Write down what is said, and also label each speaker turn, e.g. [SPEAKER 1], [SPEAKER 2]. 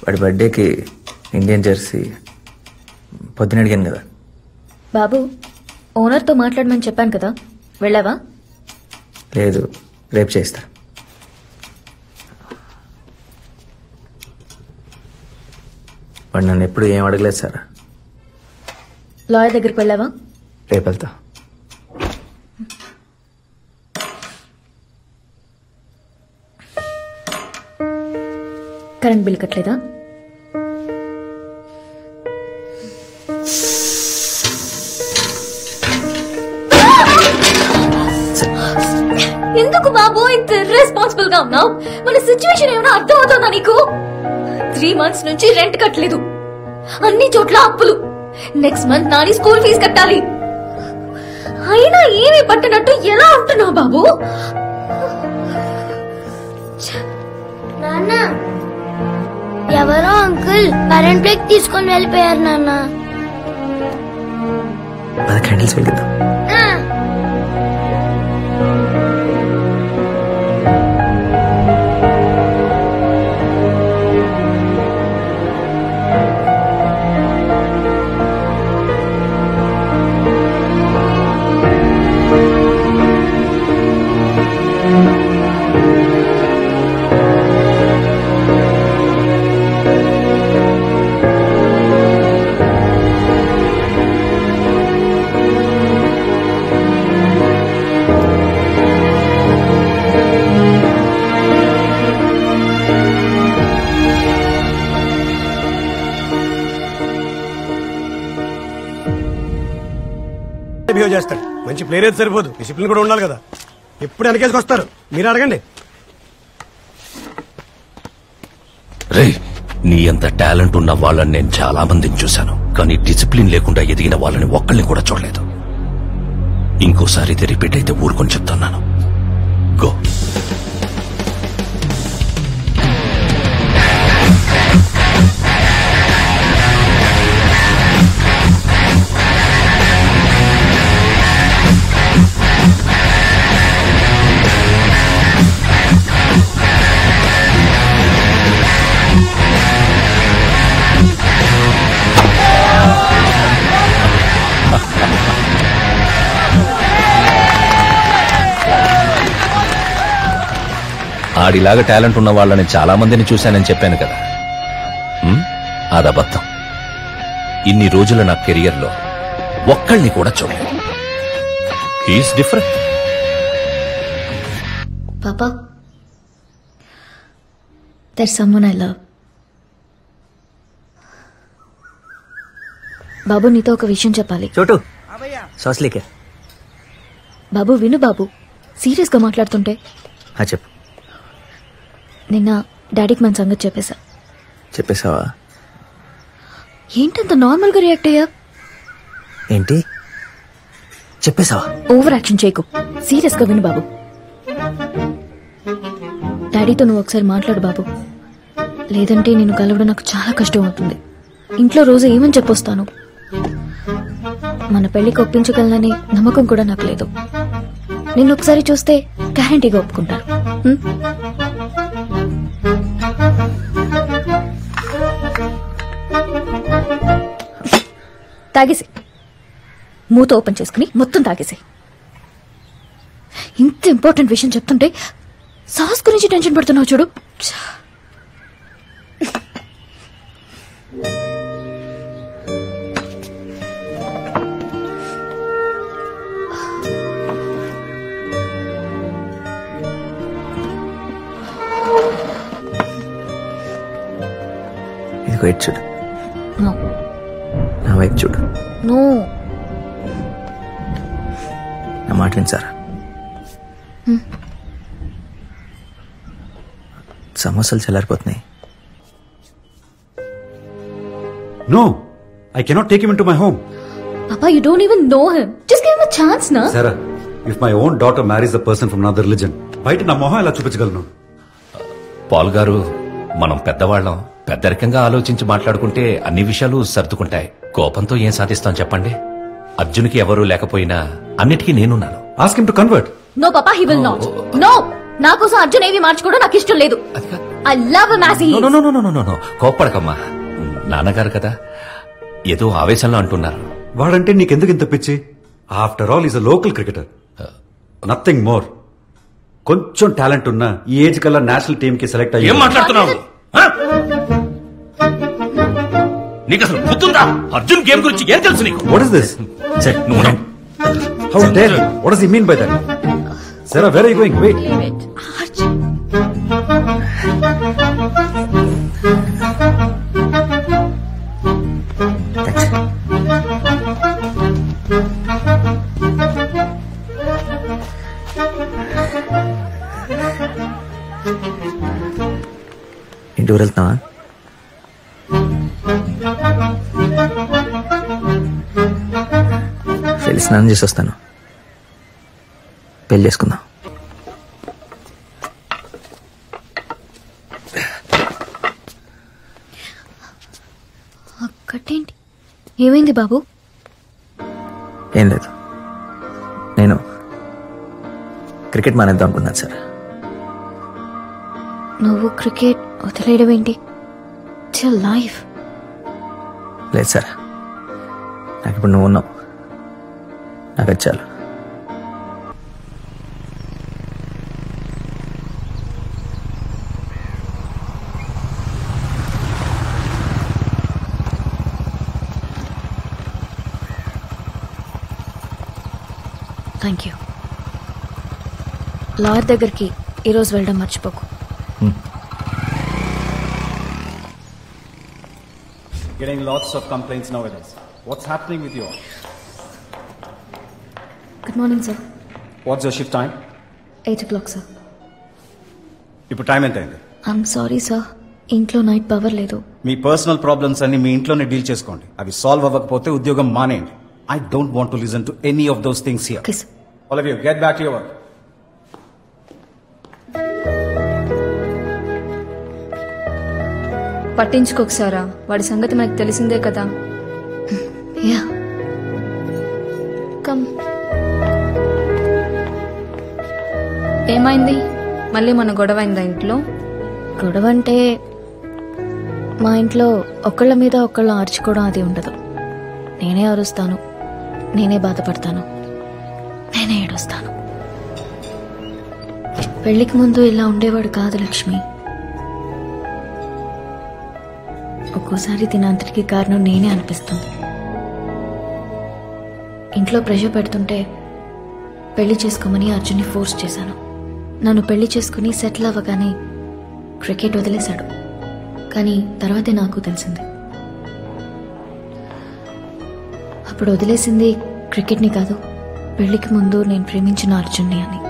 [SPEAKER 1] వాడి బర్త్డేకి Indian Jersey పొద్దున అడిగాను కదా.
[SPEAKER 2] బాబు, ఓనర్తో మాట్లాడమని చెప్పాను కదా, వెళ్ళావా?
[SPEAKER 1] లేదు, రేపు చేస్తా. వాడు నన్ను ఎప్పుడు ఏం అడగలేదు సార్.
[SPEAKER 2] లాయర్ దగ్గరికి వెళ్ళావా?
[SPEAKER 1] రేపు వెళ్తా.
[SPEAKER 2] కరెంట్ బిల్ కట్టలేదా? ఎందుకు బాబు ఇంత రెస్పాన్సిబుల్ గా ఉన్నావు? మన సిచ్యువేషన్ ఏమైనా అర్థం అవుతుందా నీకు? 3 months నుంచి రెంట్ కట్టలేదు, అన్ని చోట్ల అప్పులు. Next month Nani school fees కట్టాలి. అయినా ఏమీ పట్టినట్టు ఎలా ఉంటున్నావు బాబు?
[SPEAKER 3] నాన్న, ఎవరో అంకుల్ కరెంట్ బ్రేక్ తీసుకొని వెళ్ళిపోయారు నాన్న.
[SPEAKER 1] క్యాండిల్స్ వెలిగిద్దాం.
[SPEAKER 4] బిహేవ్ చేస్తాడు. మంచి ప్లేయర్ అయితే సరిపోదు, డిసిప్లిన్ కూడా ఉండాలి కదా. ఎప్పుడు వెనకేసుకొస్తారు, మీరు అడగండి.
[SPEAKER 5] రే, నీ అంత టాలెంట్ ఉన్న వాళ్ళని నేను చాలా మందిని చూశాను, కానీ డిసిప్లిన్ లేకుండా ఎదిగిన వాళ్ళని ఒక్కళ్ళని కూడా చూడలేదు. ఇంకోసారి ఇది రిపీట్ అయితే ఊరుకొని చెప్తున్నాను. గో. ఆడిలాగా టాలెంట్ ఉన్న వాళ్ళని చాలా మందిని చూశానని చెప్పాను కదా. అదబద్ధం. ఇన్ని రోజుల నా కెరియర్లో ఒక్కళ్ళని కూడా చూడలేదు. He's different.
[SPEAKER 2] పాపా, there's someone I love. బాబు, నీతో ఒక విషయం చెప్పాలి.
[SPEAKER 1] చోటు సాస్లీకే.
[SPEAKER 2] బాబు విను బాబు, సీరియస్ గా మాట్లాడుతుంటే.
[SPEAKER 1] చెప్పు.
[SPEAKER 2] నిన్న డాడీకి మన సంగతి చెప్పేశా.
[SPEAKER 1] చెప్పేశావా?
[SPEAKER 2] ఏంటంత నార్మల్ గా రియాక్ట్ అయ్యా?
[SPEAKER 1] ఏంటి చెప్పేశావా?
[SPEAKER 2] ఓవర్ యాక్షన్ చేయకు, సీరియస్ గా విను బాబు. డాడీతో నువ్వు ఒకసారి మాట్లాడు బాబు, లేదంటే నేను కలవడం నాకు చాలా కష్టం అవుతుంది. ఇంట్లో రోజు ఏమని చెప్పొస్తాను? మన పెళ్లికి ఒప్పించగలనని నమ్మకం కూడా నాకు లేదు. నిన్ను ఒకసారి చూస్తే గ్యారంటీగా ఒప్పుకుంటాను. తాగేసి, మూత ఓపెన్ చేసుకుని మొత్తం తాగేసి. ఇంత ఇంపార్టెంట్ విషయం చెప్తుంటే సాస్ గురించి టెన్షన్ పడుతున్నావు చూడు.
[SPEAKER 1] ఇది వైట్ చూడు. నా వైపు చూడు.
[SPEAKER 2] నో,
[SPEAKER 1] నా మాట వినిసారా? సమోసాలు చల్లారిపోతున్నాయి.
[SPEAKER 6] No, I cannot take him into my home.
[SPEAKER 2] Papa, you don't even know him. Just give him a chance, na?
[SPEAKER 6] Sarah, if my own daughter marries a person from another religion, బయట నా మొహం ఎలా చూపించగలను?
[SPEAKER 5] Paul గారు, మనం పెద్దవాళ్ళం, పెద్దరికంగా ఆలోచించి మాట్లాడుకుంటే అన్ని విషయాలు సర్దుకుంటాయి. కోపంతో ఏం సాధిస్తాం చెప్పండి? అర్జున్కి ఎవరూ లేకపోయినా అన్నిటికీ నేనున్నాను.
[SPEAKER 6] Ask him to convert.
[SPEAKER 2] No, Papa, he will not. No, నా కోసం అర్జున్ ఏవి మార్చుకోవడం నాకు ఇష్టం లేదు. I love him as he
[SPEAKER 5] no no no no no no కోప్పడకమ్మా. నాన్నగారు కదా ఏదో ఆవేశంలో అంటున్నారు.
[SPEAKER 6] వాడంటే నీకెందుకు ఇంత పిచ్చి? After all is a local cricketer, nothing more. కొంచెం టాలెంట్ ఉన్నా ఈ ఏజ్ కల్లా నేషనల్ టీమ్ కి సెలెక్ట్
[SPEAKER 5] ఏం
[SPEAKER 6] అయ్యి
[SPEAKER 5] మాట్లాడుతున్నావు? నీకు అసలు గుర్తుందా? అర్జున్ గేమ్ గురించి ఏం తెలుసు నీకు?
[SPEAKER 6] What is this?
[SPEAKER 1] సార్
[SPEAKER 5] నువ్వు
[SPEAKER 6] how dare? What does he mean by that? Sarah, where are you going? Wait.
[SPEAKER 1] ఇంటి ఊరు వెళ్తున్నావా? వెళ్ళి స్నానం చేసి వస్తాను. పెళ్లి చేసుకుందాం.
[SPEAKER 2] కట్టేంటి? ఏమైంది బాబు?
[SPEAKER 1] ఏం లేదు, నేను క్రికెట్ మానేద్దాం అనుకున్నాను సార్.
[SPEAKER 2] నువ్వు క్రికెట్ వదిలేయడం ఏంటి? It's your life.
[SPEAKER 1] లేదు సార్, నాకు ఇప్పుడు నువ్వు ఉన్నావు, నాకు అది చాలు.
[SPEAKER 2] Thank you. లాయర్ దగ్గరికి ఈరోజు వెళ్ళడం మర్చిపోకు.
[SPEAKER 7] Getting lots of complaints nowadays. What's happening with you all?
[SPEAKER 2] Good morning sir.
[SPEAKER 7] What's your shift time?
[SPEAKER 2] 8 o'clock sir.
[SPEAKER 7] ఇప్పుడు టైం ఎంత అయింది?
[SPEAKER 2] ఐఎమ్ సారీ సార్, ఇంట్లో నైట్ పవర్ లేదు.
[SPEAKER 7] మీ పర్సనల్ ప్రాబ్లమ్స్ అన్ని మీ ఇంట్లోనే డీల్ చేసుకోండి. అవి సాల్వ్ అవ్వకపోతే ఉద్యోగం మానేయండి. I don't want to listen to any of those things here.
[SPEAKER 2] Okay sir.
[SPEAKER 7] All of you, get back to your work.
[SPEAKER 8] పట్టించుకోకసారా, వాడి సంగతి మనకు తెలిసిందే కదా.
[SPEAKER 2] Yeah come.
[SPEAKER 8] ఏమైంది? మళ్ళీ మన గొడవ అయిందా ఇంట్లో?
[SPEAKER 2] గొడవ అంటే మా ఇంట్లో ఒకళ్ళ మీద ఒకళ్ళు అరుచుకోవడం అది ఉండదు. నేనే అరుస్తాను, నేనే బాధపడతాను, నేనే ఏడుస్తాను. పెళ్లికి ముందు ఇలా ఉండేవాడు కాదు లక్ష్మి. ఒక్కోసారి దీనంతటికి కారణం నేనే అనిపిస్తుంది. ఇంట్లో ప్రెషర్ పెడుతుంటే పెళ్లి చేసుకోమని అర్జున్ని ఫోర్స్ చేశాను. నన్ను పెళ్లి చేసుకుని సెటిల్ అవ్వగానే క్రికెట్ వదిలేశాడు. కానీ తర్వాతే నాకు తెలిసింది, అప్పుడు వదిలేసింది క్రికెట్ని కాదు, పెళ్లికి ముందు నేను ప్రేమించిన అర్జున్ని అని.